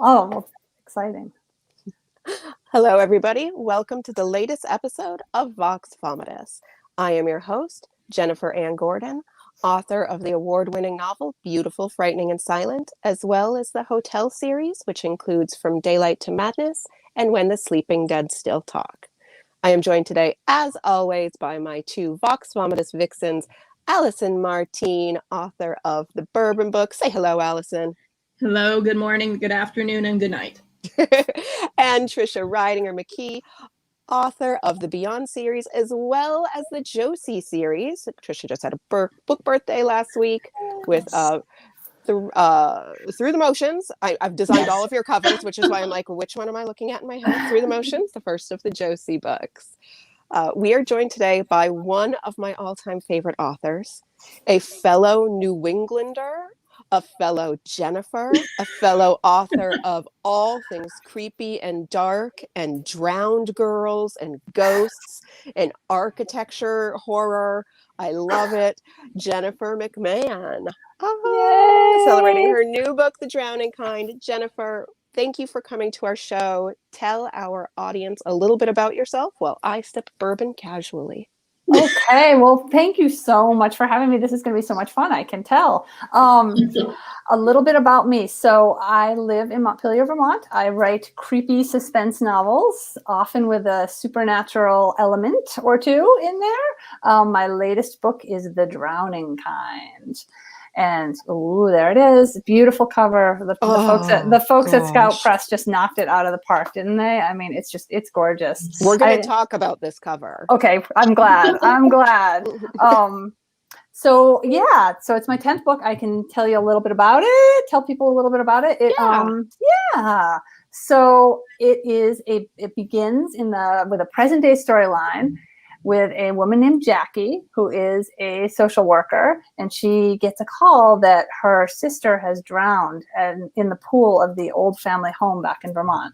Oh, well, exciting. Hello, everybody. Welcome to the latest episode of Vox Vomitus. I am your host, Jennifer Ann Gordon, author of the award-winning novel Beautiful, Frightening, and Silent, as well as the Hotel series, which includes From Daylight to Madness and When the Sleeping Dead Still Talk. I am joined today, as always, by my two Vox Vomitus vixens, Allison Martine, author of The Bourbon Book. Say hello, Allison. Hello, good morning, good afternoon, and good night. And Trisha Ridinger McKee, author of the Beyond series, as well as the Josie series. Trisha just had a book birthday last week with Through the Motions. I've designed all of your covers, which is why I'm like, which one am I looking at in my head? Through the Motions, the first of the Josie books. We are joined today by one of my all-time favorite authors, a fellow New Englander, a fellow Jennifer, a fellow author of all things creepy and dark and drowned girls and ghosts and architecture horror. I love it. Jennifer McMahon. Celebrating her new book, The Drowning Kind. Jennifer, thank you for coming to our show. Tell our audience a little bit about yourself while I sip bourbon casually. Okay, well, thank you so much for having me. This is going to be so much fun, I can tell. A little bit about me. So I live in Montpelier, Vermont. I write creepy suspense novels, often with a supernatural element or two in there. My latest book is The Drowning Kind. And there it is. Beautiful cover. The folks at Scout Press just knocked it out of the park, didn't they? I mean, it's gorgeous. We're going to talk about this cover. Okay, I'm glad. So it's my 10th book. I can tell you a little bit about it. Tell people a little bit about it. So it begins with a present day storyline with a woman named Jackie, who is a social worker, and she gets a call that her sister has drowned in the pool of the old family home back in Vermont.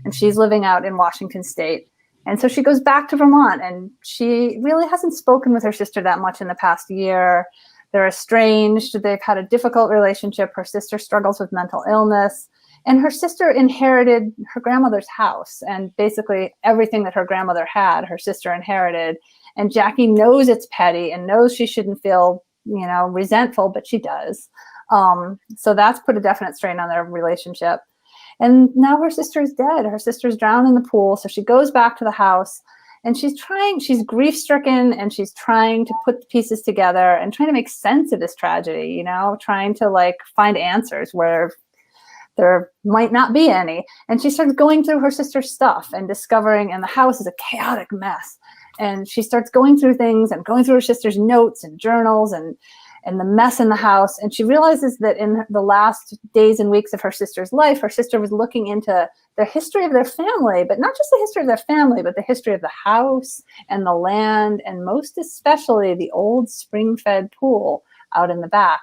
And she's living out in Washington State. And so she goes back to Vermont, and she really hasn't spoken with her sister that much in the past year. They're estranged. They've had a difficult relationship. Her sister struggles with mental illness. And her sister inherited her grandmother's house, and basically everything that her grandmother had, her sister inherited. And Jackie knows it's petty and knows she shouldn't feel, resentful, but she does. So that's put a definite strain on their relationship. And now her sister is dead. Her sister's drowned in the pool. So she goes back to the house, and she's grief-stricken, and she's trying to put the pieces together and trying to make sense of this tragedy, trying to find answers where there might not be any. And she starts going through her sister's stuff and discovering, and the house is a chaotic mess. And she starts going through things and going through her sister's notes and journals and the mess in the house. And she realizes that in the last days and weeks of her sister's life, her sister was looking into the history of their family, but not just the history of their family, but the history of the house and the land, and most especially the old spring-fed pool out in the back.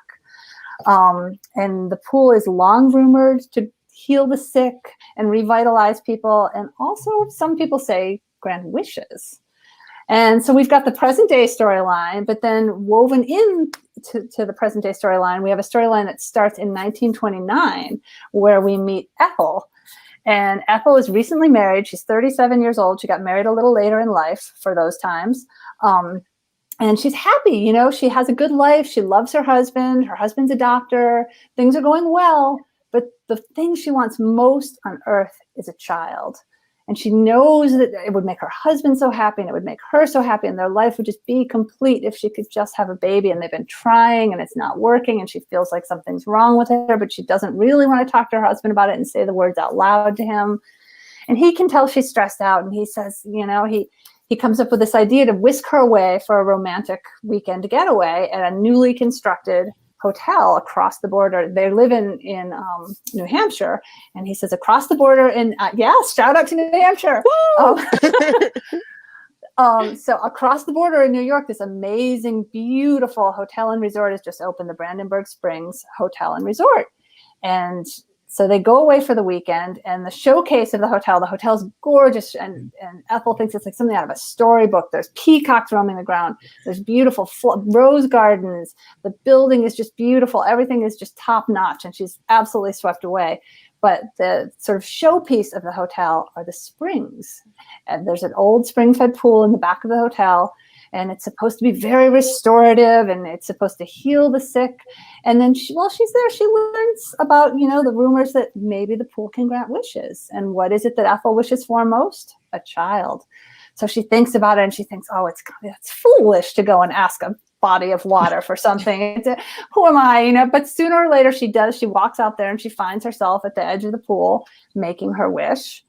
And the pool is long rumored to heal the sick and revitalize people, and also some people say grant wishes. And so we've got the present day storyline, but then woven in to the present day storyline, we have a storyline that starts in 1929, where we meet Ethel. And Ethel is recently married. She's 37 years old. She got married a little later in life for those times. And she's happy, she has a good life. She loves her husband. Her husband's a doctor. Things are going well. But the thing she wants most on earth is a child. And she knows that it would make her husband so happy, and it would make her so happy, and their life would just be complete if she could just have a baby. And they've been trying, and it's not working, and she feels like something's wrong with her, but she doesn't really want to talk to her husband about it and say the words out loud to him. And he can tell she's stressed out, and he says, he comes up with this idea to whisk her away for a romantic weekend getaway at a newly constructed hotel across the border. They live in New Hampshire, and he says across the border in shout out to New Hampshire. So across the border in New York, this amazing, beautiful hotel and resort has just opened, the Brandenburg Springs Hotel and Resort. And so they go away for the weekend, and the showcase of the hotel's gorgeous, and Ethel thinks it's like something out of a storybook. There's peacocks roaming the ground. There's beautiful rose gardens. The building is just beautiful. Everything is just top notch, and she's absolutely swept away. But the sort of showpiece of the hotel are the springs. And there's an old spring-fed pool in the back of the hotel, and it's supposed to be very restorative, and it's supposed to heal the sick. And then while she's there, she learns about, the rumors that maybe the pool can grant wishes. And what is it that Ethel wishes for most? A child. So she thinks about it, and she thinks, oh, it's foolish to go and ask a body of water for something. Who am I? But sooner or later she does. She walks out there and she finds herself at the edge of the pool making her wish.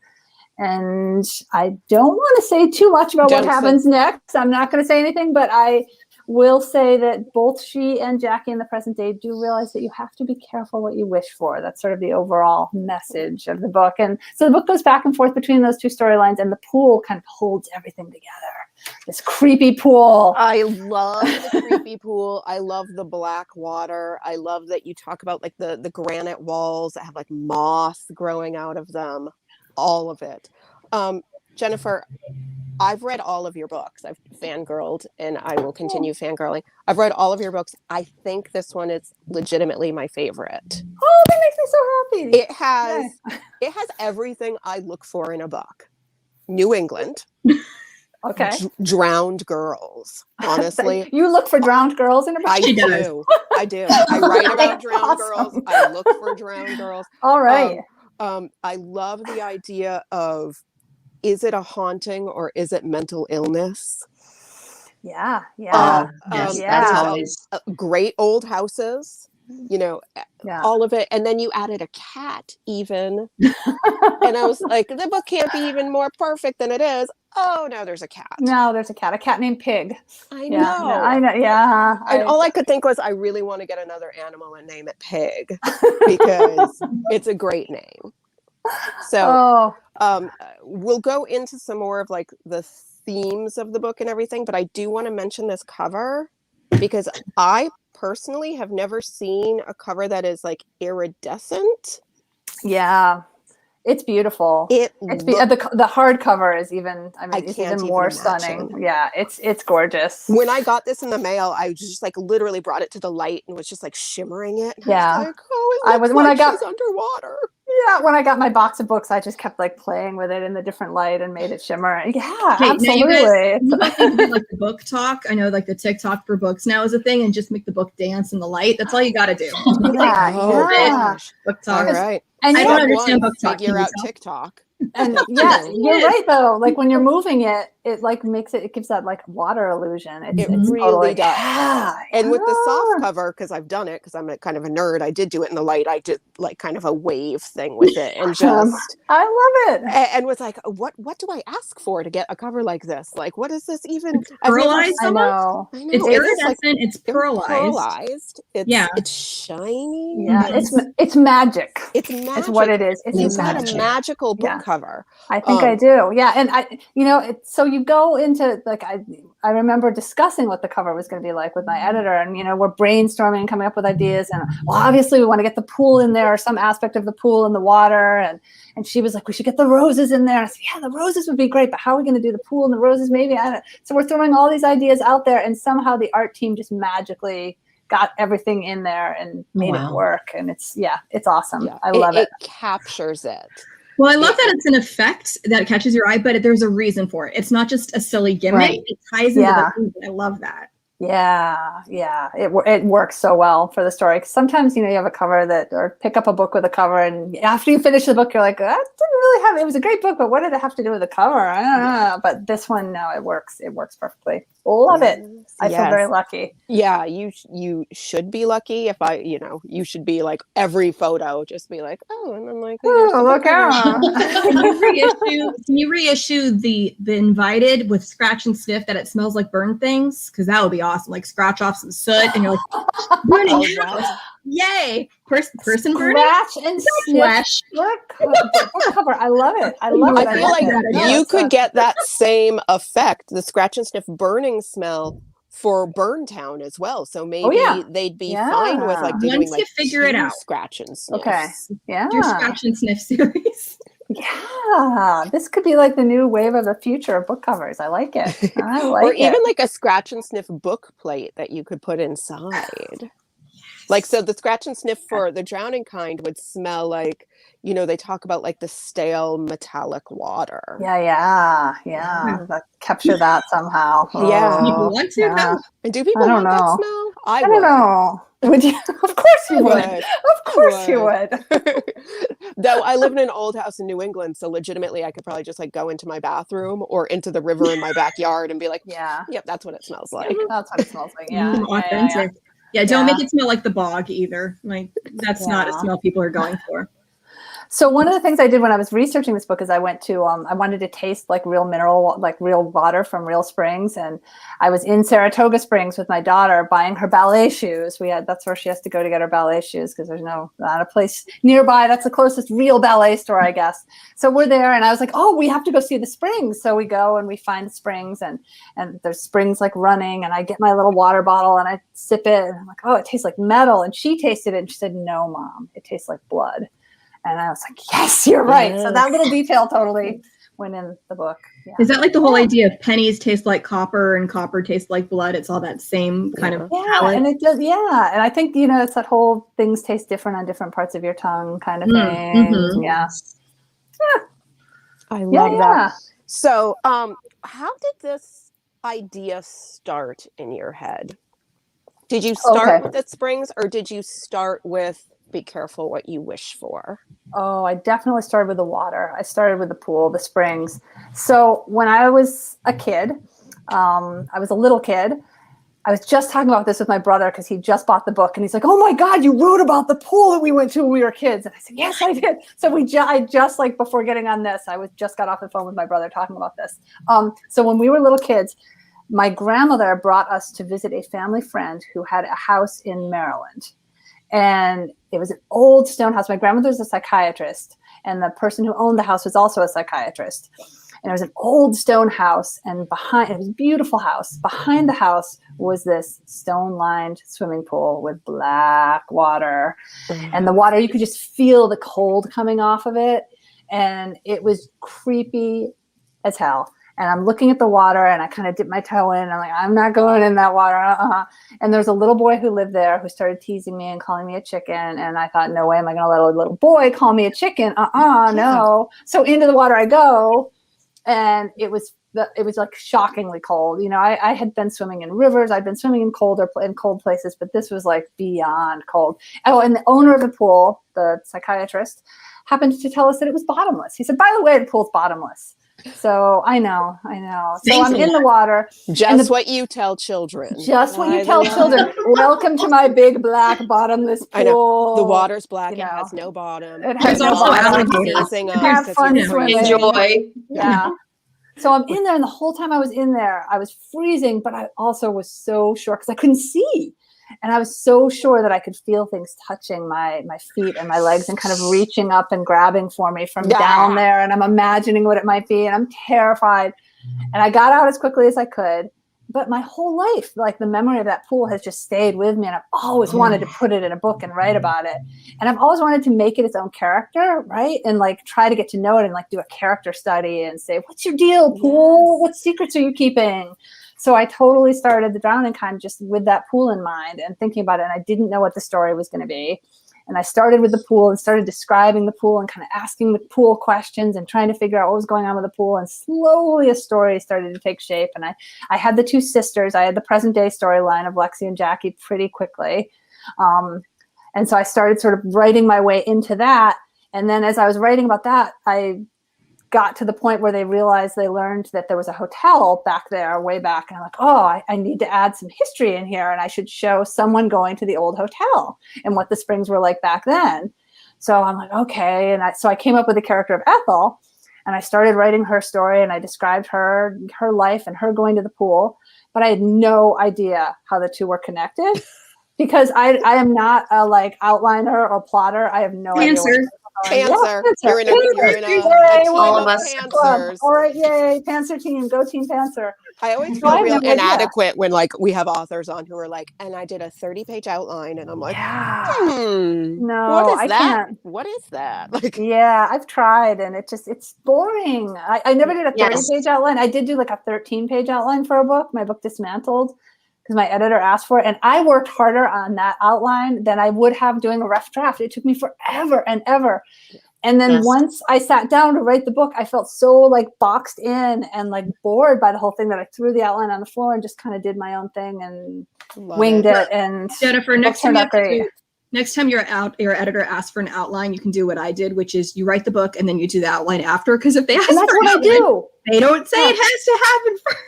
And I don't want to say too much about what happens next. I'm not going to say anything, but I will say that both she and Jackie in the present day do realize that you have to be careful what you wish for. That's sort of the overall message of the book. And so the book goes back and forth between those two storylines, and the pool kind of holds everything together. This creepy pool. I love the creepy pool. I love the black water. I love that you talk about like the granite walls that have like moss growing out of them. All of it. Jennifer, I've read all of your books. I've fangirled, and I will continue fangirling. I've read all of your books. I think this one is legitimately my favorite. Oh, that makes me so happy. It has everything I look for in a book. New England. Okay. Drowned girls. Honestly, you look for drowned girls in a book. I do. I write about drowned girls. I look for drowned girls. All right. I love the idea of, is it a haunting or is it mental illness? Yeah. Yes, that's always Great old houses, all of it. And then you added a cat even. And I was like, the book can't be even more perfect than it is. Oh, no, there's a cat. No, there's a cat named Pig. I know. I know. Yeah. And all I could think was, I really want to get another animal and name it Pig because it's a great name. So we'll go into some more of like the themes of the book and everything, but I do want to mention this cover because I personally have never seen a cover that is like iridescent. Yeah. It's beautiful. The hardcover is even. It's even more stunning. Yeah, it's gorgeous. When I got this in the mail, I just like literally brought it to the light and was just like shimmering it. And yeah, I was like, oh, it looks like she's underwater. Yeah, when I got my box of books, I just kept like playing with it in the different light and made it shimmer. Yeah, absolutely. You guys do like the book talk. I know like the TikTok for books now is a thing, and just make the book dance in the light. That's all you got to do. Book talk. All right. And I don't understand book talk. Figure out TikTok. And yeah, you're right though. Like when you're moving it, it like it gives that like water illusion. It really does. Yeah. And with the soft cover, because I've done it, because I'm kind of a nerd, I did do it in the light. I did like kind of a wave thing with it, and just I love it. And was like, what do I ask for to get a cover like this? Like, what is this even? It's pearlized. I know. It's iridescent. It's pearlized. It's shiny. Yeah, it's magic. It's magic. It's what it is. It's got a magical book cover. I think I do. Yeah. And so you go into like, I remember discussing what the cover was going to be like with my editor, and, we're brainstorming and coming up with ideas, and well, obviously we want to get the pool in there or some aspect of the pool and the water. And she was like, we should get the roses in there. I said, yeah, the roses would be great, but how are we going to do the pool and the roses? Maybe. So we're throwing all these ideas out there, and somehow the art team just magically got everything in there and made it work. And it's awesome. Yeah. I love it. It captures it. Well, I love that it's an effect that catches your eye, but there's a reason for it. It's not just a silly gimmick. Right. It ties into the movie. I love that. Yeah. It works so well for the story. 'Cause sometimes, you have a cover or pick up a book with a cover, and after you finish the book, you're like, that didn't really have, it was a great book, but what did it have to do with the cover? I don't know. But this one, no, it works. It works perfectly. Love it. I feel very lucky. Yeah, you should be lucky. If you should be like every photo, just be like, oh, and then like, look out. Can you reissue the Invited with scratch and sniff that it smells like burned things? Because that would be awesome. Like scratch off some soot, and you're like, burning house. Yay! Person burning. Scratch and sniff. Book cover. I love it. I feel like you could get that same effect, the scratch and sniff burning smell, for Burntown as well. So maybe they'd be fine with like doing once you figure it out. Scratch and sniff. Okay. Yeah. Your scratch and sniff series. Yeah, this could be like the new wave of the future of book covers. I like it. Or even like a scratch and sniff book plate that you could put inside. Like, so the scratch and sniff for the drowning kind would smell like, they talk about like the stale metallic water. Yeah. Capture that somehow. Yeah. People want to? Yeah. And do people I don't want that know. smell? I don't know. Would you? Of course you would. Of course you would. Though I live in an old house in New England, so legitimately I could probably just like go into my bathroom or into the river in my backyard and be like, yep, that's what it smells like. That's what it smells like. Yeah. Authentic. Yeah, don't make it smell like the bog either. Like that's not a smell people are going for. So one of the things I did when I was researching this book is I went to, I wanted to taste like real real water from real springs. And I was in Saratoga Springs with my daughter buying her ballet shoes. That's where she has to go to get her ballet shoes because there's not a place nearby. That's the closest real ballet store, I guess. So we're there and I was like, oh, we have to go see the springs. So we go and we find the springs and there's springs like running and I get my little water bottle and I sip it and I'm like, oh, it tastes like metal. And she tasted it and she said, no, Mom, it tastes like blood. And I was like, yes, you're right. Yes. So that little detail totally went in the book. Yeah. Is that like the whole idea of pennies taste like copper and copper tastes like blood? It's all that same kind of palate. And it does. Yeah. And I think, it's that whole things taste different on different parts of your tongue kind of thing. Mm-hmm. Yeah. I love that. So how did this idea start in your head? Did you start with the springs or did you start with be careful what you wish for? Oh, I definitely started with the water. I started with the pool, the springs. So when I was a kid, I was a little kid. I was just talking about this with my brother because he just bought the book and he's like, oh my God, you wrote about the pool that we went to when we were kids. And I said, yes, I did. So I just like before getting on this, just got off the phone with my brother talking about this. So when we were little kids, my grandmother brought us to visit a family friend who had a house in Maryland. And it was an old stone house. My grandmother's a psychiatrist, and the person who owned the house was also a psychiatrist. And it was an old stone house, and it was a beautiful house. Behind the house was this stone-lined swimming pool with black water. And the water, you could just feel the cold coming off of it. And it was creepy as hell. And I'm looking at the water and I kind of dip my toe in and I'm like, I'm not going in that water. And there's a little boy who lived there who started teasing me and calling me a chicken. And I thought, no way am I going to let a little boy call me a chicken. No. So into the water I go. And it was like shockingly cold. I had been swimming in rivers. I'd been swimming in cold places, but this was like beyond cold. Oh, and the owner of the pool, the psychiatrist, happened to tell us that it was bottomless. He said, by the way, the pool's bottomless. So I know. So I'm in the water. Just what you tell children. Just what you tell children. Welcome to my big black bottomless pool. I know. The water's black. It has no bottom. It has no bottom. Have fun swimming. Enjoy. Yeah. So I'm in there, and the whole time I was in there, I was freezing, but I also was so sure because I couldn't see. And I was so sure that I could feel things touching my feet and my legs and kind of reaching up and grabbing for me from down there. And I'm imagining what it might be. And I'm terrified. And I got out as quickly as I could. But my whole life, like the memory of that pool has just stayed with me. And I've always wanted to put it in a book and write about it. And I've always wanted to make it its own character, right? And like try to get to know it and like do a character study and say, what's your deal, pool? What secrets are you keeping? So I totally started The Drowning Kind just with that pool in mind and thinking about it. And I didn't know what the story was going to be. And I started with the pool and started describing the pool and kind of asking the pool questions and trying to figure out what was going on with the pool. And slowly a story started to take shape. And I had the two sisters. I had the present day storyline of Lexi and Jackie pretty quickly. And so I started sort of writing my way into that. And then as I was writing about that, I got to the point where they learned that there was a hotel back there way back. And I'm like, oh, I need to add some history in here. And I should show someone going to the old hotel and what the springs were like back then. So I'm like, okay. And so I came up with the character of Ethel and I started writing her story and I described her life and her going to the pool, but I had no idea how the two were connected because I am not a like outliner or plotter. I have no idea. Pantser. You're in a team of pantsers. All right, yay, Pantser team. Go Team Pantser. I always feel real inadequate when like we have authors on who are like, and I did a 30-page outline, and I'm like, no, what is that? Can't. What is that? Like, yeah, I've tried, and it's boring. I never did a 30-page outline. I did do like a 13-page outline for a book. My book Dismantled. Because my editor asked for it. And I worked harder on that outline than I would have doing a rough draft. It took me forever and ever And then Yes. once I sat down to write the book, I felt so like boxed in and like bored by the whole thing that I threw the outline on the floor and just kind of did my own thing and winged it. And Jennifer, next time, turned out great. next time your editor asks for an outline, you can do what I did, which is you write the book and then you do the outline after. Because if they ask And that's for what an outline, I do. they don't say it has to happen first.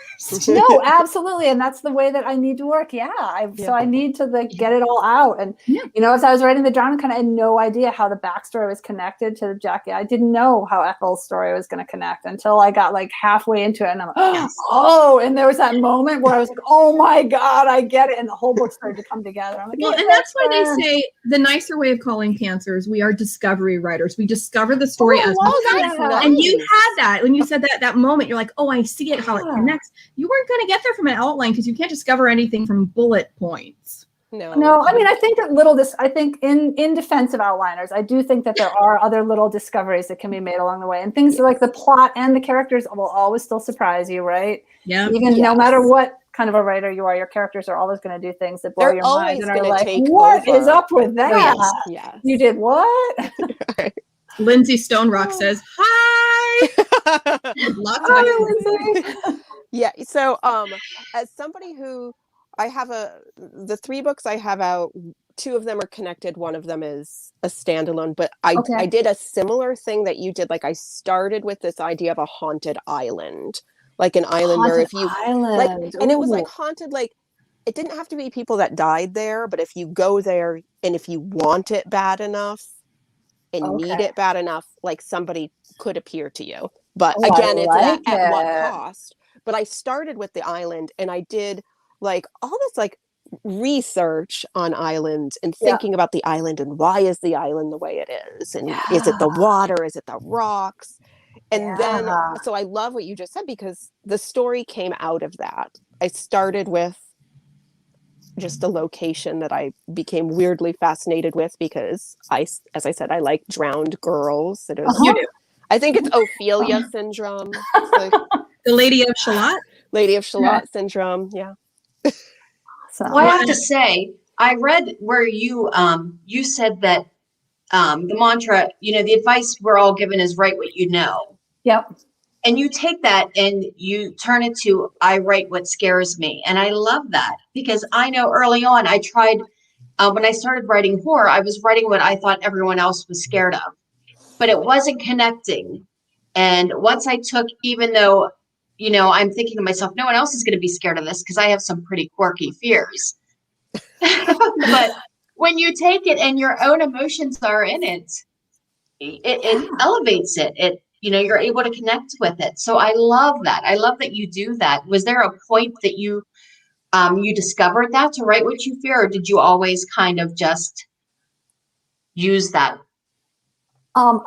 No, absolutely. And that's the way that I need to work. So I need to like get it all out. And, as I was writing the drama, I had no idea how the backstory was connected to Jackie. I didn't know how Ethel's story was going to connect until I got like halfway into it. And I'm like, and there was that moment where I was like, oh my God, I get it. And the whole book started to come together. I'm like, well, and that's why they say the nicer way of calling cancers, we are discovery writers. We discover the story as that's nice. And you had that when you said that moment, you're like, oh, I see it, how it connects. You weren't going to get there from an outline because you can't discover anything from bullet points. No, I mean, I think that I think in defense of outliners, I do think that there are other little discoveries that can be made along the way, and things like the plot and the characters will always still surprise you, right? Yeah. Even no matter what kind of a writer you are, your characters are always going to do things that blow your mind and are like, what is up with that? Yes. You did what? Lindsay Stonerock says, hi. Hi, Lindsay. Yeah. So, as somebody who I have the 3 books I have out, 2 of them are connected. One of them is a standalone, but I did a similar thing that you did. Like I started with this idea of a haunted island, like an island where if you like, and it was like haunted, like it didn't have to be people that died there, but if you go there and if you want it bad enough and need it bad enough, like somebody could appear to you. But again, it's at what cost? But I started with the island and I did like all this like research on islands and thinking about the island and why is the island the way it is? And is it the water? Is it the rocks? And then, so I love what you just said because the story came out of that. I started with just a location that I became weirdly fascinated with because as I said, I like drowned girls. It is, you do. I think it's Ophelia syndrome. It's like, the Lady of Shalott? Lady of Shalott syndrome. Yeah. Well, I have to say, I read where you you said that the mantra, the advice we're all given is write what you know. Yep. And you take that and you turn it to I write what scares me. And I love that because I know early on I tried when I started writing horror, I was writing what I thought everyone else was scared of, but it wasn't connecting. And once I took, even though, I'm thinking to myself, no one else is going to be scared of this because I have some pretty quirky fears. But when you take it and your own emotions are in it, it elevates it. You're able to connect with it. So I love that. I love that you do that. Was there a point that you discovered that to write what you fear, or did you always kind of just use that?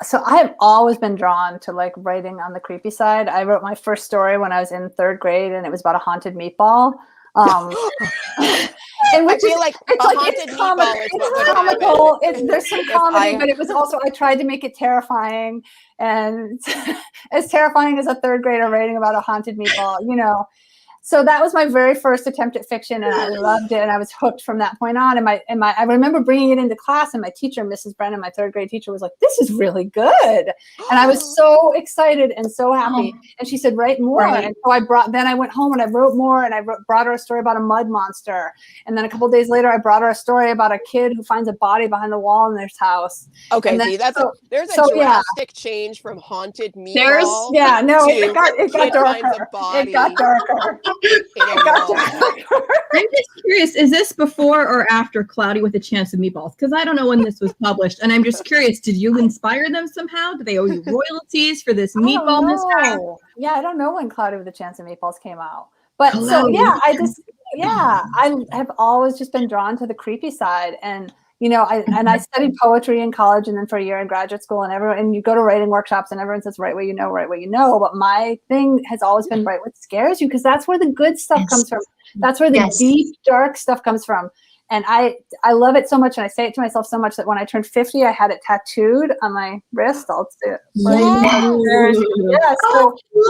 So I have always been drawn to like writing on the creepy side. I wrote my first story when I was in 3rd grade, and it was about a haunted meatball. And I feel like a haunted meatball is what comical. There's some comedy, but it was also, I tried to make it terrifying, and as terrifying as a 3rd grader writing about a haunted meatball, So that was my very first attempt at fiction, and I loved it, and I was hooked from that point on. And I remember bringing it into class, and my teacher, Mrs. Brennan, my 3rd grade teacher, was like, "This is really good," and I was so excited and so happy. And she said, "Write more." Right. And so then I went home and I wrote more, and I brought her a story about a mud monster. And then a couple of days later, I brought her a story about a kid who finds a body behind the wall in their house. Okay, see, there's a drastic change from haunted meatball. It got darker. It got darker. I'm just curious, is this before or after Cloudy with a Chance of Meatballs? Because I don't know when this was published, and I'm just curious, did you inspire them somehow? Do they owe you royalties for this meatball mishap? Yeah, I don't know when Cloudy with a Chance of Meatballs came out. But I have always just been drawn to the creepy side. And I studied poetry in college, and then for a year in graduate school, and you go to writing workshops and everyone says, write what you know, write what you know. But my thing has always been write what scares you, because that's where the good stuff comes from. That's where the deep, dark stuff comes from. And I love it so much, and I say it to myself so much that when I turned 50, I had it tattooed on my wrist. I'll do it. So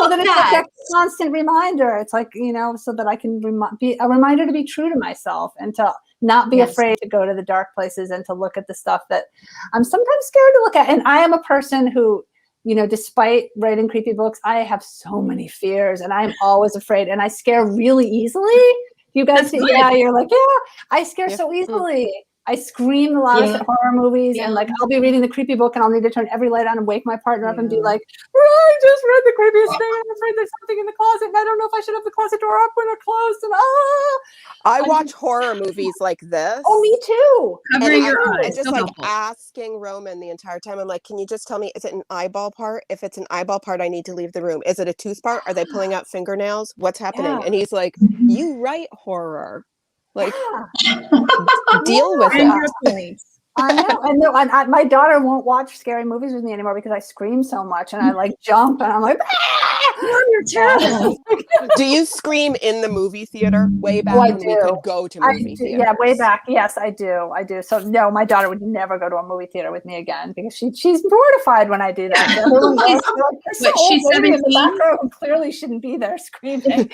that it's like a constant reminder. It's like, so that I can be a reminder to be true to myself and to not be afraid to go to the dark places and to look at the stuff that I'm sometimes scared to look at. And I am a person who, you know, despite writing creepy books, I have so many fears and I'm always afraid and I scare really easily. You guys see, you're like, I scare so easily. I scream the loudest at horror movies and like I'll be reading the creepy book and I'll need to turn every light on and wake my partner up and be like, I just read the creepiest thing. I'm afraid there's something in the closet and I don't know if I should have the closet door up when it's closed. And I watch horror movies like this. Oh, me too. Covering your eyes. And just like asking Roman the entire time. I'm like, can you just tell me, is it an eyeball part? If it's an eyeball part, I need to leave the room. Is it a tooth part? Are they pulling out fingernails? What's happening? And he's like, you write horror. Like, deal with it. I know. And my daughter won't watch scary movies with me anymore because I scream so much and I like jump and I'm like, you're terrible. Do you scream in the movie theater? Way back when we could go to movie theaters. Yeah, way back. Yes, I do. So no, my daughter would never go to a movie theater with me again because she's mortified when I do that. But she's 17. In the back row who clearly shouldn't be there screaming.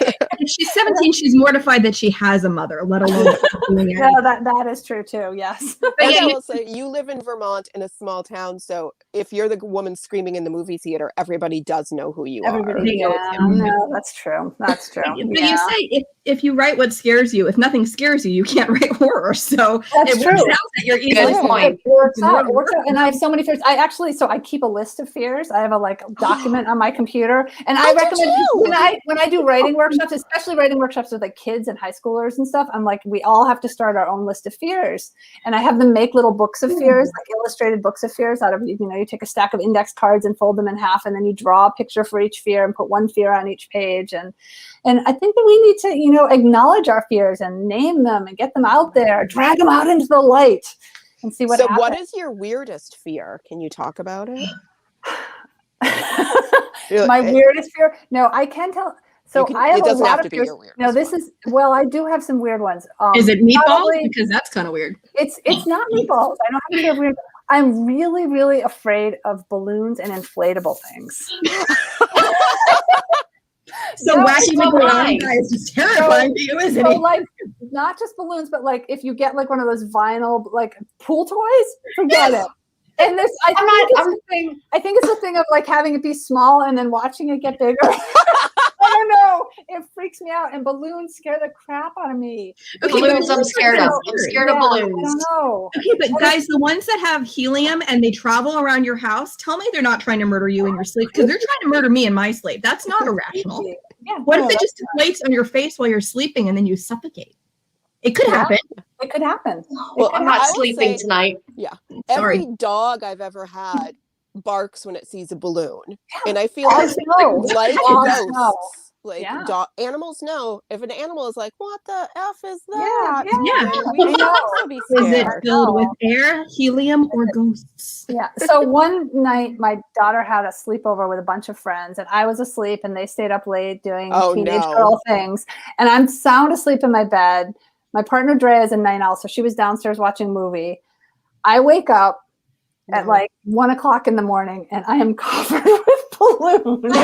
She's 17. She's mortified that she has a mother, let alone doing it. No, that is true too. Yes. But yeah, I will say you live in Vermont in a small town, so if you're the woman screaming in the movie theater, everybody does know who you are. No, that's true. That's true. But you say if you write what scares you, if nothing scares you, you can't write horror. So that's true. That you're easily it works out. And I have so many fears. I keep a list of fears. I have a document on my computer, and I recommend when I do writing workshops, especially writing workshops with like kids and high schoolers and stuff. I'm like, we all have to start our own list of fears, and I have them make little books of fears, like illustrated books of fears out of you take a stack of index cards and fold them in half, and then you draw a picture for each fear and put one fear on each page. And I think that we need to acknowledge our fears and name them and get them out there, drag them out into the light and see what happens. So what is your weirdest fear? Can you talk about it? My weirdest fear? No, I can tell. So I have it doesn't a lot have of to be fears. your weirdest. No, this is, I do have some weird ones. Is it meatballs? Because that's kind of weird. It's not meatballs. I don't have any weird. I'm really, really afraid of balloons and inflatable things. So wacky McMahon is terrifying to you, isn't it? Like, not just balloons, but like if you get like one of those vinyl like pool toys, forget it. And this, I think it's the thing of like having it be small and then watching it get bigger. I don't know. It freaks me out, and balloons scare the crap out of me. Okay, balloons, I'm scared of. I'm scared of balloons. I don't know. Okay, but guys, the ones that have helium and they travel around your house, tell me they're not trying to murder you in your sleep, because they're trying to murder me in my sleep. That's not irrational. Yeah, what if it just deflates on your face while you're sleeping and then you suffocate? It could happen. It could happen. Well, I'm not sleeping tonight. Yeah. Sorry. Every dog I've ever had barks when it sees a balloon. Yeah. And I feel like ghosts. Like animals know. If an animal is like, what the F is that? We should also be scared. Is it filled with air, helium, or ghosts? Yeah. So one night my daughter had a sleepover with a bunch of friends and I was asleep and they stayed up late doing teenage girl things. And I'm sound asleep in my bed. My partner Drea is a night owl, so she was downstairs watching a movie. I wake up at like 1 o'clock in the morning and I am covered with balloons. And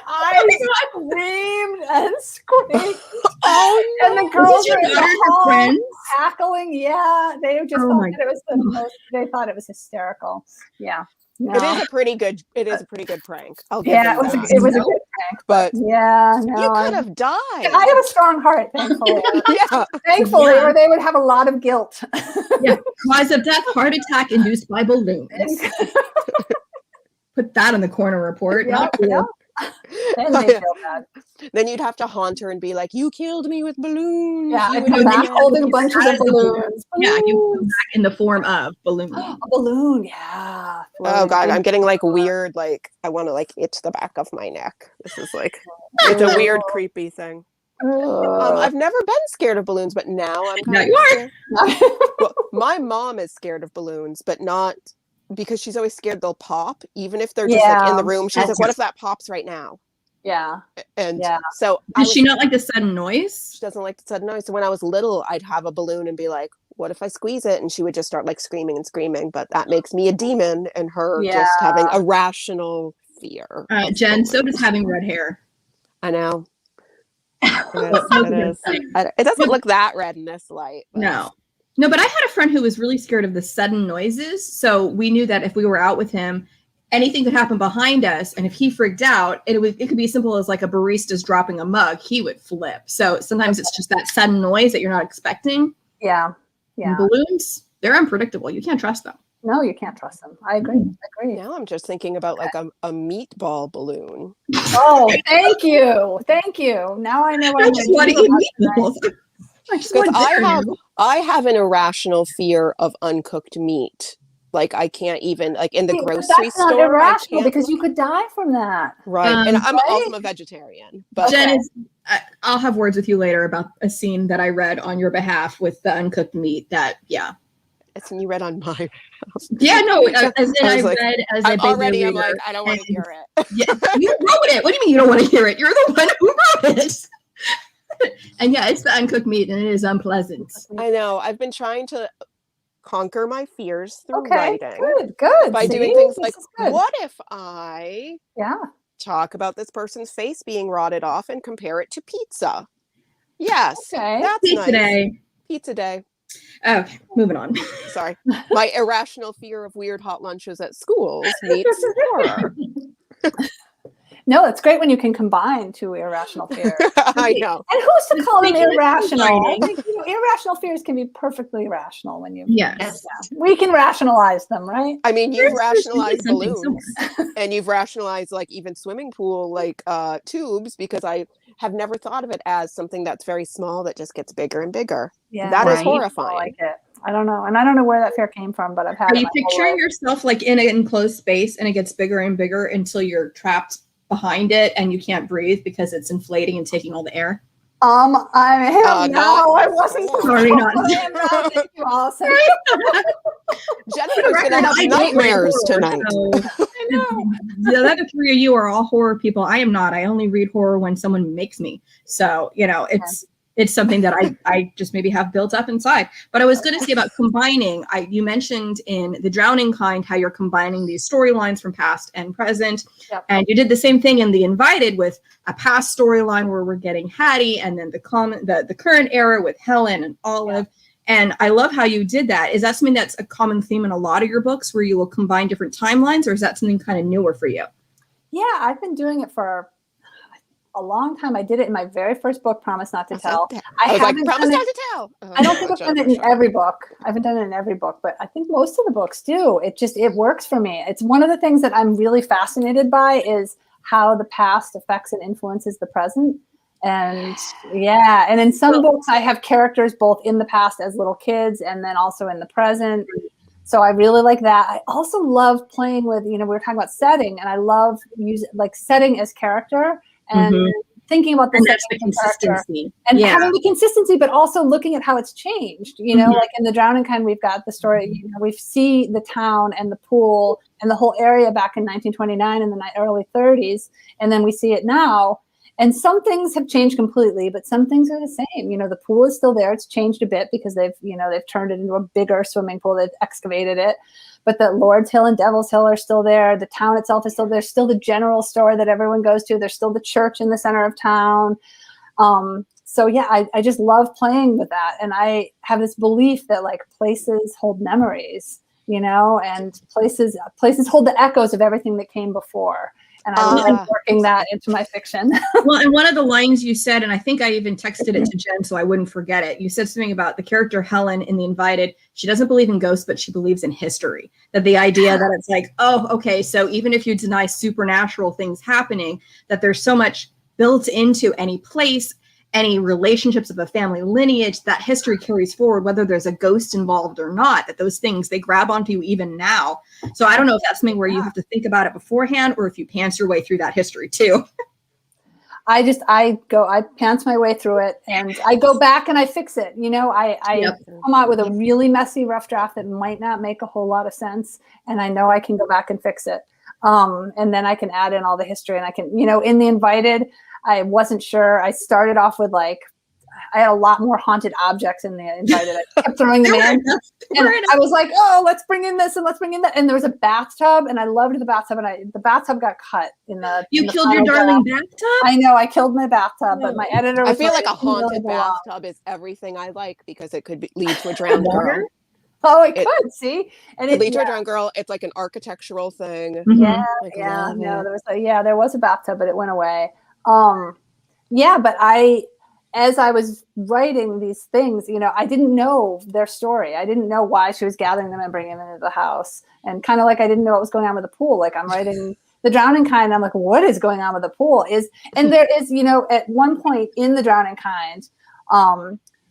I screamed and screamed. And the girls were in the hall cackling. Yeah, they just thought that it was the most. They thought it was hysterical. Yeah. No. It is a pretty good prank. I'll give it was a good prank. But you could have died. I have a strong heart, thankfully. Thankfully, or they would have a lot of guilt. Cause of death, heart attack induced by balloons. Put that on the corner report. And they feel bad. Then you'd have to haunt her and be like, "You killed me with balloons." Yeah, and come back holding bunches of balloons. Yeah, you come back in the form of balloon. A balloon, yeah. Oh God, I'm getting like weird. Like I want to like itch the back of my neck. This is like it's a weird, creepy thing. I've never been scared of balloons, but now I'm. Now you are. Well, my mom is scared of balloons, but not. Because she's always scared they'll pop, even if they're just like in the room. She's like, "What if that pops right now?" Yeah. And so does she not like the sudden noise? She doesn't like the sudden noise. So when I was little, I'd have a balloon and be like, "What if I squeeze it?" And she would just start like screaming and screaming. But that makes me a demon, and her just having a rational fear. Jen, so does having red hair. I know. It is. It doesn't look that red in this light. But. No, but I had a friend who was really scared of the sudden noises. So we knew that if we were out with him, anything could happen behind us. And if he freaked out, it could be as simple as like a barista's dropping a mug. He would flip. So sometimes it's just that sudden noise that you're not expecting. Yeah. And balloons, they're unpredictable. You can't trust them. No, you can't trust them. I agree. Now I'm just thinking about like a meatball balloon. Oh, thank you. Now I know what I'm want to eat meatballs. Because I have an irrational fear of uncooked meat. Like I can't even like in the grocery that's store. Not irrational because you could die from that. Right. And I'm also a vegetarian. But Jen, I'll have words with you later about a scene that I read on your behalf with the uncooked meat. That it's when you read on my behalf. Yeah, no, as in I like, read as a already I'm like, I don't want to hear it. Yeah, you wrote it. What do you mean you don't want to hear it? You're the one who wrote it. And yeah, it's the uncooked meat and it is unpleasant. I know. I've been trying to conquer my fears through writing. Good. By doing things like, what if I talk about this person's face being rotted off and compare it to pizza? Yes. Okay. That's Pizza nice. day. Pizza day. Okay, moving on. Sorry. My irrational fear of weird hot lunches at schools meets horror. No, it's great when you can combine two irrational fears. I know. And who's to call them irrational? I think, irrational fears can be perfectly rational when you. Yes. We can rationalize them, right? I mean, you've rationalized balloons and you've rationalized like even swimming pool like tubes because I have never thought of it as something that's very small that just gets bigger and bigger. Yeah, that is horrifying. I like it. I don't know. And I don't know where that fear came from, but I've had Are you picturing yourself like in an enclosed space and it gets bigger and bigger until you're trapped behind it and you can't breathe because it's inflating and taking all the air? I wasn't sorry. Not. Thank you, Allison. Jennifer's gonna have nightmares tonight. The other three of you are all horror people. I am not. I only read horror when someone makes me. So it's something that I just maybe have built up inside. But I was going to say about combining. You mentioned in The Drowning Kind how you're combining these storylines from past and present. Yep. And you did the same thing in The Invited with a past storyline where we're getting Hattie and then the current era with Helen and Olive. Yep. And I love how you did that. Is that something that's a common theme in a lot of your books where you will combine different timelines, or is that something kind of newer for you? Yeah, I've been doing it for a long time. I did it in my very first book, Promise Not to Tell. I was like, Promise Not to Tell. I don't think I've done it in every book. I haven't done it in every book, but I think most of the books do. It works for me. It's one of the things that I'm really fascinated by is how the past affects and influences the present. And and in some books I have characters both in the past as little kids and then also in the present. So I really like that. I also love playing with, we were talking about setting, and I love setting as character and thinking about and that's the consistency and having the consistency, but also looking at how it's changed. Like in The Drowning Kind, we've got the story. We see the town and the pool and the whole area back in 1929 in the early 30s, and then we see it now. And some things have changed completely, but some things are the same. The pool is still there. It's changed a bit because they've turned it into a bigger swimming pool. They've excavated it. But the Lord's Hill and Devil's Hill are still there. The town itself is still there. There's still the general store that everyone goes to. There's still the church in the center of town. I just love playing with that. And I have this belief that places hold memories, and places hold the echoes of everything that came before. And I love working that into my fiction. Well, and one of the lines you said, and I think I even texted it to Jen so I wouldn't forget it. You said something about the character Helen in The Invited. She doesn't believe in ghosts, but she believes in history. That the idea that it's like, oh, okay, so even if you deny supernatural things happening, that there's so much built into any place, any relationships of a family lineage, that history carries forward, whether there's a ghost involved or not, that those things, they grab onto you even now. So I don't know if that's something where you have to think about it beforehand or if you pants your way through that history too. I pants my way through it and I go back and I fix it. I come out with a really messy rough draft that might not make a whole lot of sense. And I know I can go back and fix it. And then I can add in all the history and I can, in The Invited, I wasn't sure. I started off with had a lot more haunted objects in the invited. I kept throwing them in. And enough. I was like, oh, let's bring in this and let's bring in that. And there was a bathtub, and I loved the bathtub, and the bathtub got cut in the. You in the killed your final darling draft. bathtub? I know, I killed my bathtub, but my editor was I feel right, like a it didn't really haunted belong. bathtub is everything I like because it could lead to a drowned girl. Oh, it could, see? And It lead to a drowned girl. It's like an architectural thing. Yeah, Like, yeah, love no, it. there was a bathtub, but it went away. Yeah, but as I was writing these things, I didn't know their story. I didn't know why she was gathering them and bringing them into the house. And kind of like I didn't know what was going on with the pool. Like I'm writing the drowning kind. I'm like, what is going on with the pool? And there is, at one point in the drowning kind,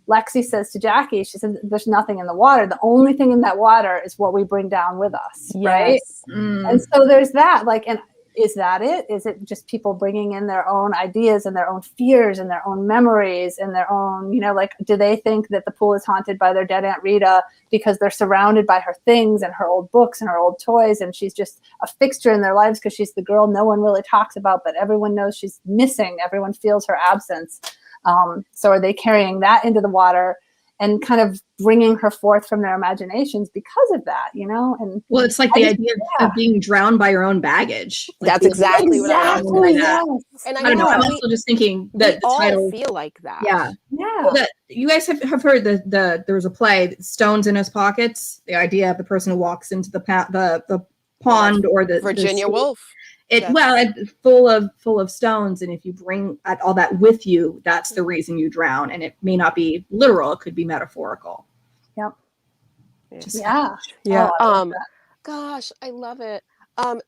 Lexi says to Jackie, she said, there's nothing in the water. The only thing in that water is what we bring down with us. Yes. Right. And so there's that, like, and is that it? Is it just people bringing in their own ideas and their own fears and their own memories and their own, like, do they think that the pool is haunted by their dead Aunt Rita because they're surrounded by her things and her old books and her old toys, and she's just a fixture in their lives because she's the girl no one really talks about, but everyone knows she's missing. Everyone feels her absence. So are they carrying that into the water and kind of bringing her forth from their imaginations because of that, And well, it's like the idea of being drowned by your own baggage. Like That's exactly what I was going to say. Yes. And I don't know. I'm also just thinking that we the all title. feel like that. Yeah. Yeah. Well, you guys have heard there was a play, Stones in His Pockets. The idea of the person who walks into the pond or the Virginia Woolf. It's full of stones, and if you bring all that with you, that's the reason you drown. And it may not be literal; it could be metaphorical. Yep. Yeah. Oh, gosh, I love it.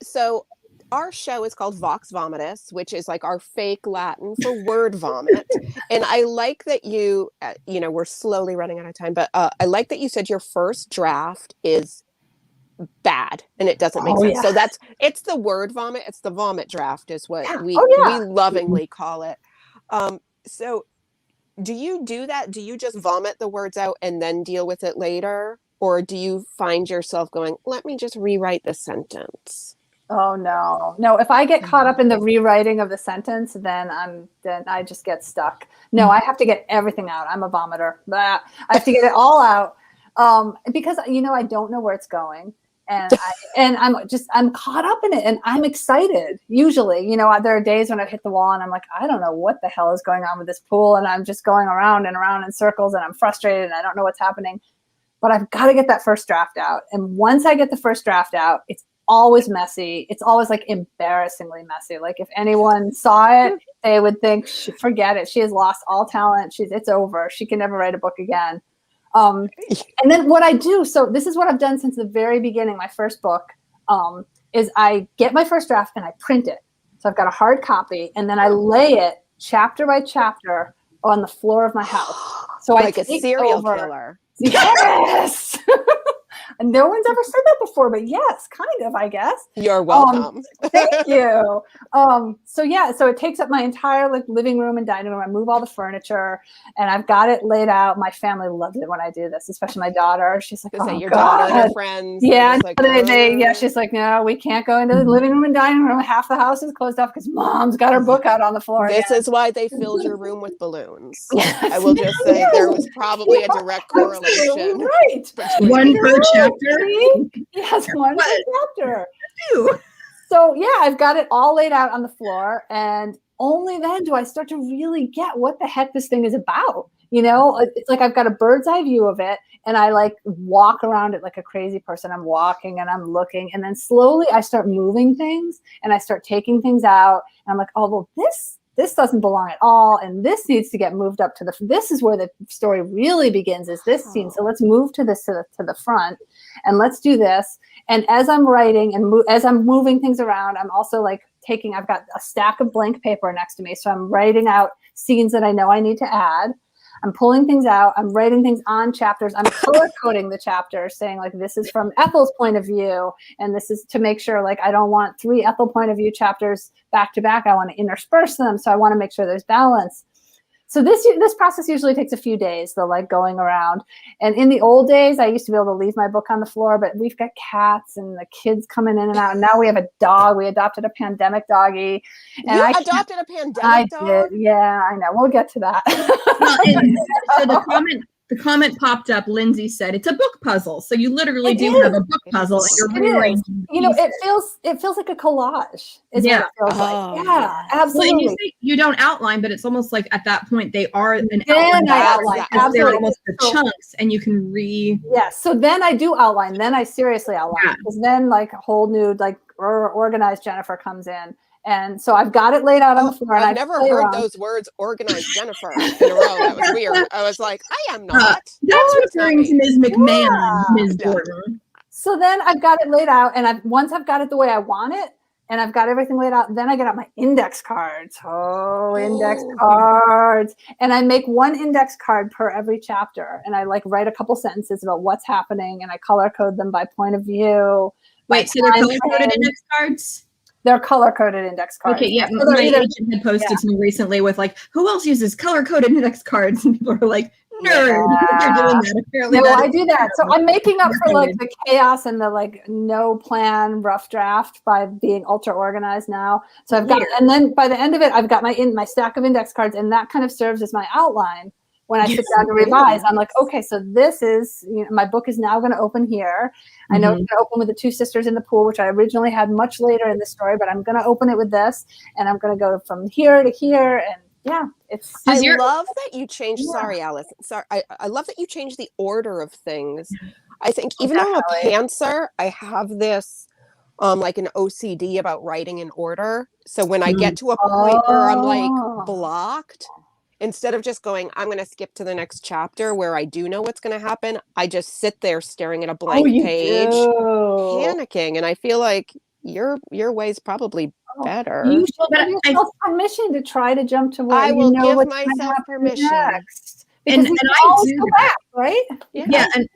So our show is called Vox Vomitus, which is like our fake Latin for word vomit. And I like that you, we're slowly running out of time, but I like that you said your first draft is bad and it doesn't make sense. Yeah. So it's the word vomit. It's the vomit draft is what we lovingly call it. So do you do that? Do you just vomit the words out and then deal with it later? Or do you find yourself going, let me just rewrite the sentence? Oh, no. If I get caught up in the rewriting of the sentence, then I just get stuck. No, I have to get everything out. I'm a vomiter. I have to get it all out. Because, I don't know where it's going. And I'm caught up in it and I'm excited. Usually, there are days when I've hit the wall and I'm like, I don't know what the hell is going on with this pool. And I'm just going around and around in circles and I'm frustrated and I don't know what's happening, but I've got to get that first draft out. And once I get the first draft out, it's always messy. It's always like embarrassingly messy. Like if anyone saw it, they would think, forget it. She has lost all talent. It's over. She can never write a book again. And then what I do, so this is what I've done since the very beginning, my first book, is I get my first draft and I print it. So I've got a hard copy and then I lay it chapter by chapter on the floor of my house. So like I a serial killer. Yes. And no one's ever said that before, but yes, kind of, I guess. You're welcome. Thank you. So it takes up my entire living room and dining room. I move all the furniture and I've got it laid out. My family loves it when I do this, especially my daughter. She's like, your daughter, your friends. Yeah, she's like, no, we can't go into the living room and dining room. Half the house is closed off because mom's got her book out on the floor. This is why they filled your room with balloons. Yes. I will just say there was probably a direct correlation. Right. One per chapter. Yes, one per chapter. So I've got it all laid out on the floor, and only then do I start to really get what the heck this thing is about. It's like I've got a bird's eye view of it, and I like walk around it like a crazy person. I'm walking and I'm looking, and then slowly I start moving things and I start taking things out, and I'm like, oh well, this doesn't belong at all, and this needs to get moved up to this is where the story really begins, is this scene. So let's move to this to the front, and let's do this. And as I'm writing and as I'm moving things around, I'm also like I've got a stack of blank paper next to me, so I'm writing out scenes that I know I need to add. I'm pulling things out. I'm writing things on chapters. I'm color coding the chapters, saying like, this is from Ethel's point of view. And this is to make sure, like, I don't want 3 Ethel point of view chapters back to back. I want to intersperse them. So I want to make sure there's balance. So this process usually takes a few days, the like going around. And in the old days, I used to be able to leave my book on the floor, but we've got cats and the kids coming in and out. And now we have a dog. We adopted a pandemic doggy. And You adopted a pandemic dog? I did. Yeah, I know. We'll get to that. Well, and so the comment popped up. Lindsay said it's a book puzzle. So you literally have a book puzzle, and you're rearranging. You know, it feels like a collage. Is what it feels like. Yeah, absolutely. Well, and you say you don't outline, but it's almost like at that point they are an then I outline. Absolutely. They're almost the chunks, and you can Yes. So then I do outline. Then I seriously outline because then like a whole new like organized Jennifer comes in. And so I've got it laid out on the floor. I've never heard those words, organized Jennifer, in a row. That was weird. I was like, I am not. That's referring to Ms. McMahon, Ms. Gordon. So then I've got it laid out, and once I've got it the way I want it, and I've got everything laid out, then I get out my index cards. Index cards. And I make one index card per every chapter. And I like write a couple sentences about what's happening, and I color code them by point of view. Wait, so they're color coded index cards? They're color-coded index cards. Okay, yeah. So my agent had posted to me recently with like, who else uses color-coded index cards? And people are like, nerd. You're doing that. Apparently, I do that. So I'm making up for like the chaos and the like no plan rough draft by being ultra organized now. So I've got, and then by the end of it, I've got my stack of index cards, and that kind of serves as my outline. When I sit down to revise, I'm like, okay, so this is, my book is now going to open here. I know it's going to open with the two sisters in the pool, which I originally had much later in the story, but I'm going to open it with this, and I'm going to go from here to here, and it's. I love that you changed. Sorry, Alice. Sorry, I love that you changed the order of things. I think even though I'm a pantser, I have this. Like an OCD about writing in order. So when I get to a point where I'm like blocked, instead of just going, I'm going to skip to the next chapter where I do know what's going to happen, I just sit there staring at a blank page, panicking. And I feel like your way's probably better. You should give yourself permission to try to jump to where I will give myself permission. Next. And I do back, right? Yeah, and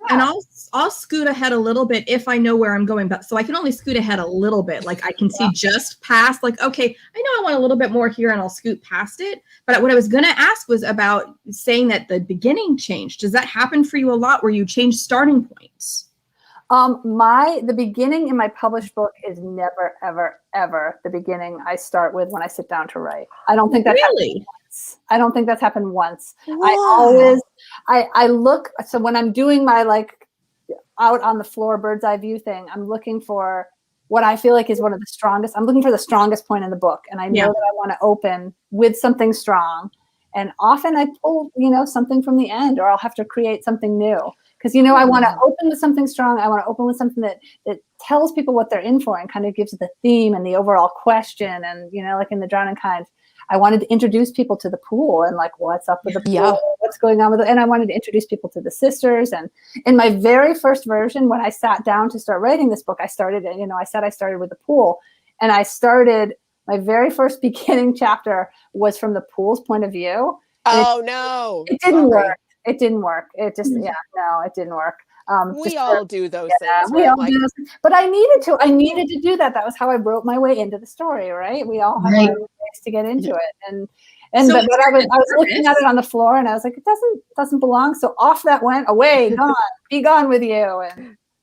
I'll scoot ahead a little bit if I know where I'm going, but so I can only scoot ahead a little bit. Like I can see just past, like, okay, I know I want a little bit more here, and I'll scoot past it. But what I was gonna ask was about saying that the beginning changed. Does that happen for you a lot where you change starting points? The beginning in my published book is never, ever, ever the beginning I start with when I sit down to write. I don't think that really. I don't think that's happened once. Wow. I look, so when I'm doing my like out on the floor bird's eye view thing, I'm looking for what I feel like is one of the strongest. I'm looking for the strongest point in the book. And I know that I want to open with something strong. And often I pull, something from the end, or I'll have to create something new. Because, I want to open with something strong. I want to open with something that tells people what they're in for and kind of gives the theme and the overall question. And, like in The Drowning Kind, I wanted to introduce people to the pool and like, what's up with the pool, what's going on with it. And I wanted to introduce people to the sisters. And in my very first version, when I sat down to start writing this book, I started with the pool. And my very first beginning chapter was from the pool's point of view. It didn't work. It didn't work. It just, it didn't work. We all do those things. We all do those things. But I needed to do that. That was how I wrote my way into the story, right? We all have our ways to get into it. But I was looking at it on the floor, and I was like, it doesn't belong. So off that went, away, gone, be gone with you.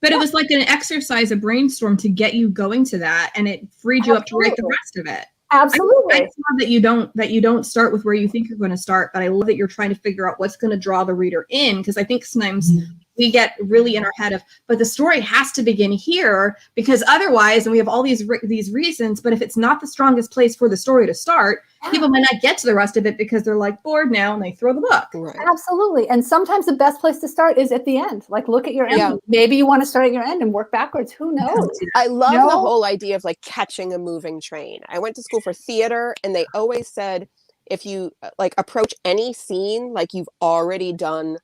But it was like an exercise, a brainstorm to get you going to that, and it freed you up to write the rest of it. Absolutely. I love that you don't start with where you think you're going to start, but I love that you're trying to figure out what's going to draw the reader in, because I think sometimes we get really in our head of, but the story has to begin here, because otherwise, and we have all these reasons, but if it's not the strongest place for the story to start, people might not get to the rest of it because they're like bored now and they throw the book. Right. Absolutely. And sometimes the best place to start is at the end. Like, look at your end. Yeah. Maybe you want to start at your end and work backwards. Who knows? I love the whole idea of like catching a moving train. I went to school for theater, and they always said, if you like approach any scene like you've already done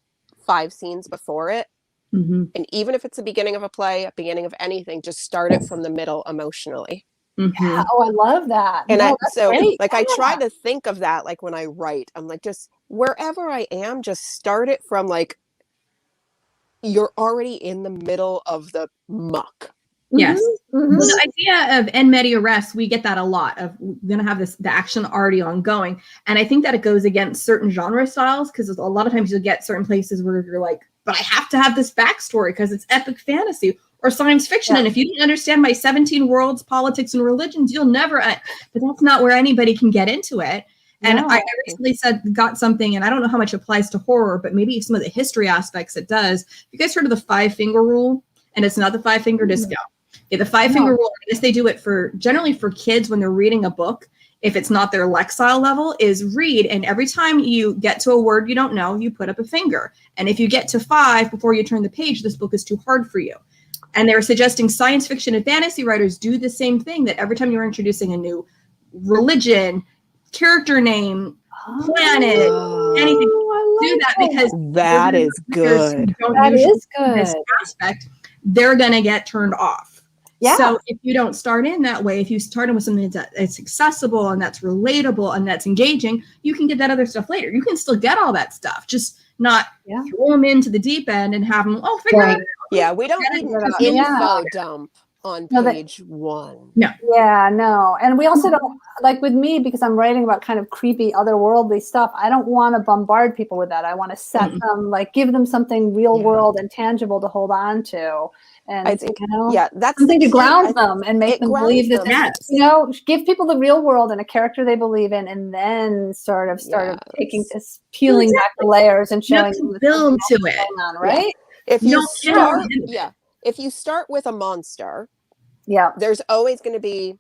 5 scenes before it, and even if it's the beginning of a play, a beginning of anything, just start it from the middle emotionally. Yeah. Oh, I love that. And I try to think of that like when I write. I'm like, just wherever I am, just start it from like you're already in the middle of the muck. Yes. Mhm. Well, the idea of en media res, we get that a lot of we're going to have the action already ongoing. And I think that it goes against certain genre styles because a lot of times you'll get certain places where you're like, but I have to have this backstory because it's epic fantasy or science fiction. Yeah. And if you don't understand my 17 worlds, politics, and religions, you'll never, but that's not where anybody can get into it. And No. I recently got something, and I don't know how much applies to horror, but maybe some of the history aspects it does. You guys heard of the 5-finger rule? And it's not the 5-finger disco. Yeah, the 5-finger rule, I guess they do it generally for kids when they're reading a book, if it's not their Lexile level, is read. And every time you get to a word you don't know, you put up a finger. And if you get to 5 before you turn the page, this book is too hard for you. And they're suggesting science fiction and fantasy writers do the same thing, that every time you're introducing a new religion, character name, planet, anything, do that because that is good. That is good. This aspect, they're going to get turned off. Yeah. So if you don't start in that way, if you start in with something that's accessible and that's relatable and that's engaging, you can get that other stuff later. You can still get all that stuff, just not throw them into the deep end and have them, figure it out. Yeah, we don't need an info dump on page 1. No. Yeah, no. And we also don't, like with me, because I'm writing about kind of creepy, otherworldly stuff, I don't want to bombard people with that. I want to set them, like give them something real world and tangible to hold on to. And, I think, that's something to ground them and make them believe that, them. Give people the real world and a character they believe in, and then sort of taking this, peeling back the layers and showing them the build to it, right? If you start with a monster, there's always going to be,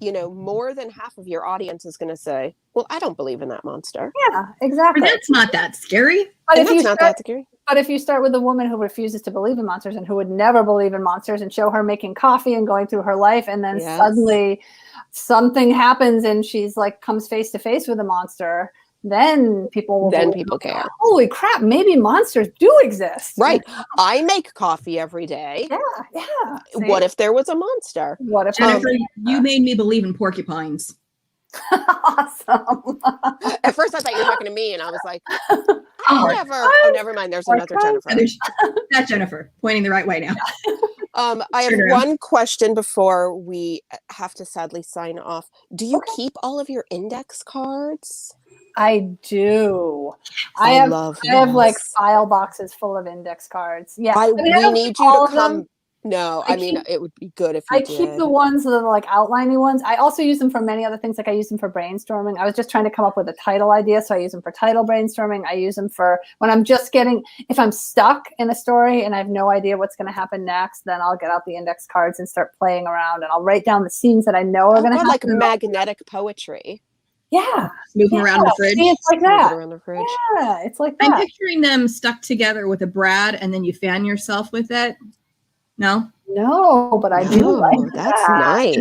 more than half of your audience is going to say, well, I don't believe in that monster. Yeah, exactly. But that's not that scary. But that's not that scary. But if you start with a woman who refuses to believe in monsters and who would never believe in monsters, and show her making coffee and going through her life, and then suddenly something happens and she's like comes face to face with a monster, then people care. Holy crap, maybe monsters do exist. Right. I make coffee every day. Yeah. What if there was a monster? What if Jennifer, you made me believe in porcupines. Awesome. At first I thought you were talking to me, and I was like, never mind. There's another Jennifer. That Jennifer, pointing the right way now. I have one question before we have to sadly sign off. Do you keep all of your index cards? I do. I have like file boxes full of index cards. Yeah. We need you to come. No, I mean, it would be good if you did. Keep the ones that are like outlining ones. I also use them for many other things. Like I use them for brainstorming. I was just trying to come up with a title idea. So I use them for title brainstorming. I use them for when I'm just if I'm stuck in a story and I have no idea what's going to happen next, then I'll get out the index cards and start playing around, and I'll write down the scenes that I know are going to happen. Like magnetic poetry. Yeah. Moving around the fridge. See, it's like that. Around the fridge. Yeah, it's like that. I'm picturing them stuck together with a brad, and then you fan yourself with it. No? No, but I do like that's that. nice.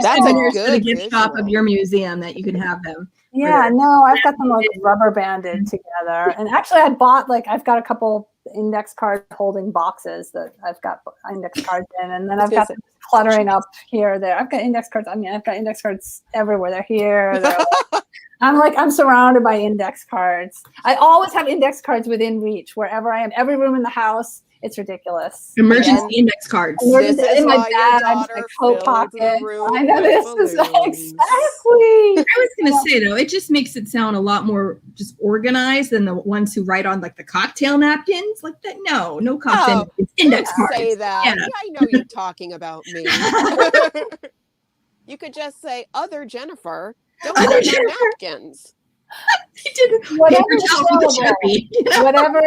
That's a good gift shop of your museum that you can have them. Yeah, no, I've got them like rubber banded together. And actually I've got a couple index card holding boxes that I've got index cards in, and then I've got them cluttering up here or there. I've got index cards. I've got index cards everywhere. They're here. I'm surrounded by index cards. I always have index cards within reach wherever I am. Every room in the house. It's ridiculous. Emergency index cards. In my bag, my coat pocket. I know this is exactly. I was going to say though, it just makes it sound a lot more just organized than the ones who write on like the cocktail napkins. Like that, no cocktail napkins. Index cards. Say that. Yeah, I know you're talking about me. You could just say, "Other Jennifer, don't write on napkins." Whatever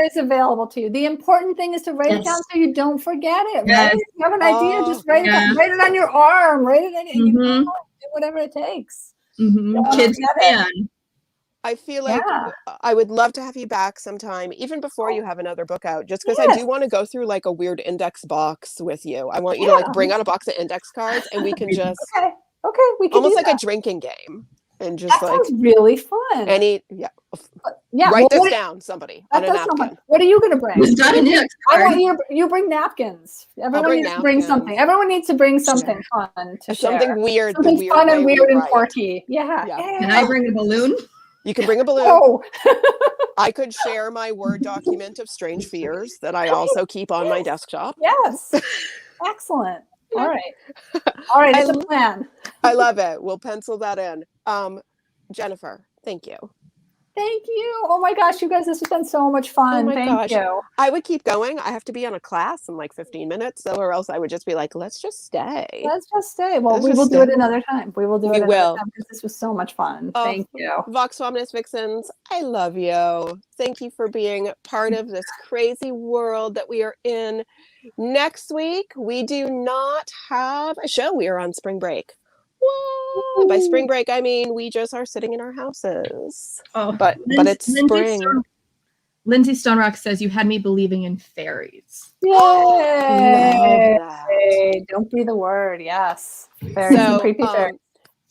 is available to you. The important thing is to write it down so you don't forget it. Right? If you have an idea, just write it down. Write it on your arm. Write it in do whatever it takes. Kids can. I feel like I would love to have you back sometime, even before you have another book out, just because I do want to go through like a weird index box with you. I want you to like bring out a box of index cards, and we can just we can almost like a drinking game. And just that sounds really fun. Write this down, somebody, on a napkin. What are you going to bring? I want you bring napkins. Everyone needs to bring something. Everyone needs to bring something fun to share. Something weird. Something fun and weird and quirky. Yeah. Can I bring a balloon? You can bring a balloon. Oh. I could share my Word document of strange fears that I also keep on my desktop. Yes. Excellent. All right. All right. It's a plan. I love it. We'll pencil that in. Jennifer, thank you. Thank you. Oh my gosh, you guys, this has been so much fun. Oh my Thank gosh. you. I would keep going. I have to be on a class in like 15 minutes, though, or else I would just be like, let's just stay. Let's just stay. Well, Let's we just will do it stay. another time. We will do We it another will. time because this was so much fun. Oh, Thank you. Vox Vomitus Vixens, I love you. Thank you for being part of this crazy world that we are in. Next week, we do not have a show. We are on spring break. Whoa. By spring break, I mean we just are sitting in our houses. Oh, But it's spring. Lindsay Stonerock says you had me believing in fairies. Yay! Love that. Don't be the word. Yes. Fairies and creepy fairies.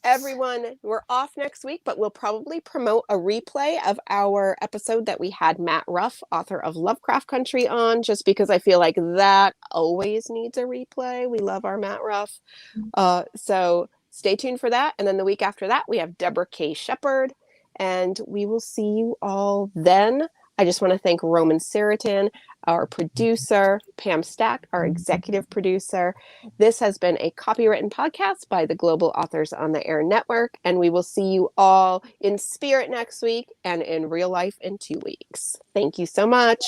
Everyone, we're off next week, but we'll probably promote a replay of our episode that we had Matt Ruff, author of Lovecraft Country, on, just because I feel like that always needs a replay. We love our Matt Ruff. So stay tuned for that. And then the week after that, we have Deborah K. Shepard, and we will see you all then. I just want to thank Roman Saratin, our producer, Pam Stack, our executive producer. This has been a copywritten podcast by the Global Authors on the Air Network, and we will see you all in spirit next week and in real life in 2 weeks. Thank you so much.